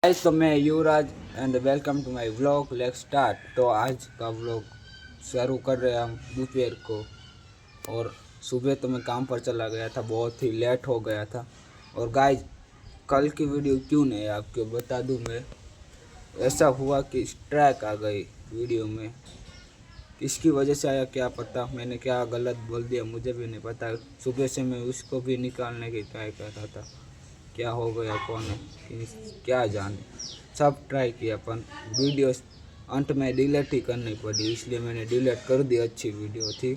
Guys, तो मैं Yuvraj and welcome to my vlog. Let's start. तो आज का व्लॉग शुरू कर रहे हैं हम दोपहर को। और सुबह तो मैं काम पर चला गया था, बहुत ही लेट हो गया था। और गाइस, कल की वीडियो क्यों नहीं आपको बता दूं मैं। ऐसा हुआ कि स्ट्राइक आ गई वीडियो में। किसकी वजह से आया क्या पता, मैंने क्या गलत बोल दिया मुझे भी नहीं पता। सुबह से मैं उसको भी निकालने की ट्राई कर रहा था, क्या हो गया कौन है क्या जाने। सब ट्राई किया पर वीडियो अंत में डिलीट ही करनी पड़ी, इसलिए मैंने डिलीट कर दी। अच्छी वीडियो थी,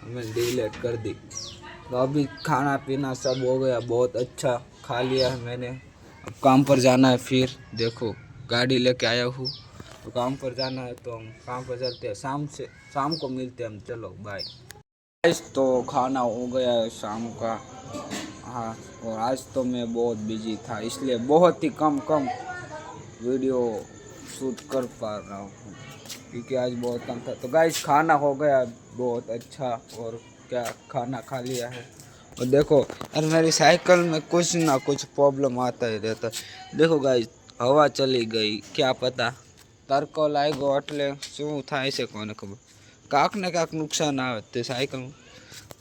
मैंने डिलीट कर दी। तो अभी खाना पीना सब हो गया, बहुत अच्छा खा लिया है मैंने। अब काम पर जाना है, फिर देखो गाड़ी लेके आया हूँ तो काम पर जाना है। तो हम काम पर चलते हैं, शाम को मिलते हैं हम। चलो बाय। तो खाना हो गया है शाम का। हाँ, और आज तो मैं बहुत बिजी था, इसलिए बहुत ही कम वीडियो शूट कर पा रहा हूँ, क्योंकि आज बहुत कम था। तो गाइस, खाना हो गया बहुत अच्छा। और क्या खाना खा लिया है। और देखो यार, मेरी साइकिल में कुछ ना कुछ प्रॉब्लम आता ही रहता है। देखो गाइस, हवा चली गई, क्या पता તડકો લાગ્યો એટલે શું થાય છે કોને ખબર। કાંક ને કાંક નુકસાન આવે તે સાયકલમાં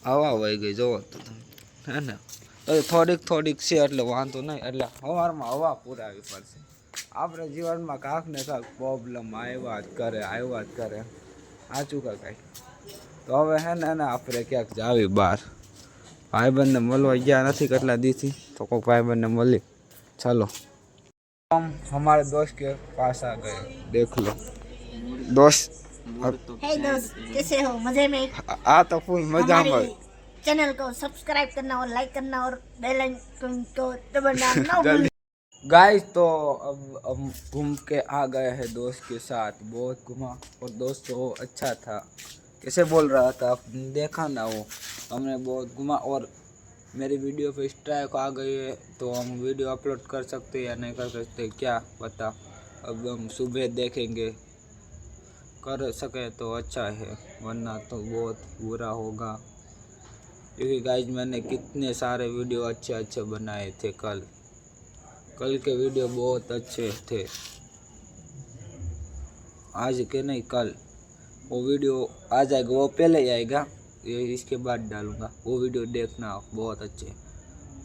હવા વહી ગઈ જોવો તો તમે, હે ને। તો થોડીક છે એટલે વાંધો નહીં, એટલે સવારમાં હવા પુરાવી પડશે। આપણે જીવનમાં કાંક ને કાંક પ્રોબ્લેમ આવ્યા જ કરે સાચું કાંઈ। તો હવે હે ને આપણે ક્યાંક જાવી બહાર। ભાઈબંધને મળવા ગયા નથી કેટલા દીથી, તો કોઈ ભાઈબંધને મળી। चलो, हम हमारे दोस्त के पास आ गए, देख लो दोस्त। हे दोस्त, कैसे हो? मजे में? आ तो फुल मजा में। हमारी चैनल को सब्सक्राइब करना और लाइक करना और बेल आइकन को दबाना ना भूलना। गाइस, तो अब हम घूम के आ गए हैं दोस्त के साथ, बहुत घुमा। और दोस्त वो अच्छा था, कैसे बोल रहा था आपने देखा ना वो। हमने बहुत घुमा और मेरी वीडियो पे स्ट्राइक आ गई है, तो हम वीडियो अपलोड कर सकते या नहीं कर सकते क्या पता। अब हम सुबह देखेंगे, कर सके तो अच्छा है, वरना तो बहुत बुरा होगा। क्योंकि गाइज, मैंने कितने सारे वीडियो अच्छे बनाए थे। कल के वीडियो बहुत अच्छे थे, आज के नहीं कल। वो वीडियो आ जाएगा, वो पहले ही आएगा, ये इसके बाद डालूंगा, वो वीडियो देखना बहुत अच्छे।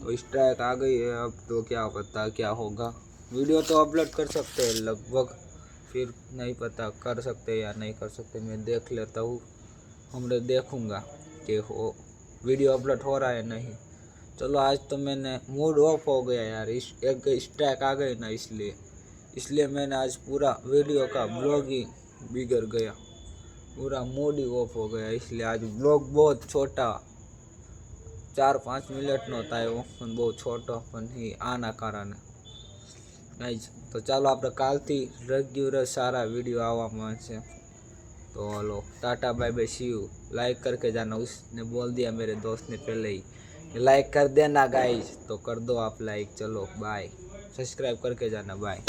तो स्ट्राइक आ गई है, अब तो क्या पता क्या होगा। वीडियो तो अपलोड कर सकते हैं लगभग, फिर नहीं पता कर सकते या नहीं कर सकते, मैं देख लेता हूँ। हमने देखूँगा कि हो वीडियो अपलोड हो रहा है नहीं। चलो, आज तो मैंने मूड ऑफ हो गया यार, एक स्ट्राइक आ गई ना, इसलिए मैंने आज पूरा वीडियो का ब्लॉग ही बिगड़ गया, पूरा मूड ही ऑफ हो गया। इसलिए आज ब्लॉग बहुत छोटा 4-5 મિનિટનો થાય, એવો પણ બહુ છોટો પણ આના કારણે ગાઈઝ। તો ચાલો, આપણે કાલથી રેગ્યુલર सारा वीडियो આવવામાં છે। तो hello, tata bye bye, see you. Like करके जाना, उसने बोल दिया मेरे दोस्त ने पहले ही कि लाइक कर देना गाइज, तो कर दो आप लाइक। चलो बाय, सब्सक्राइब करके जाना, बाय।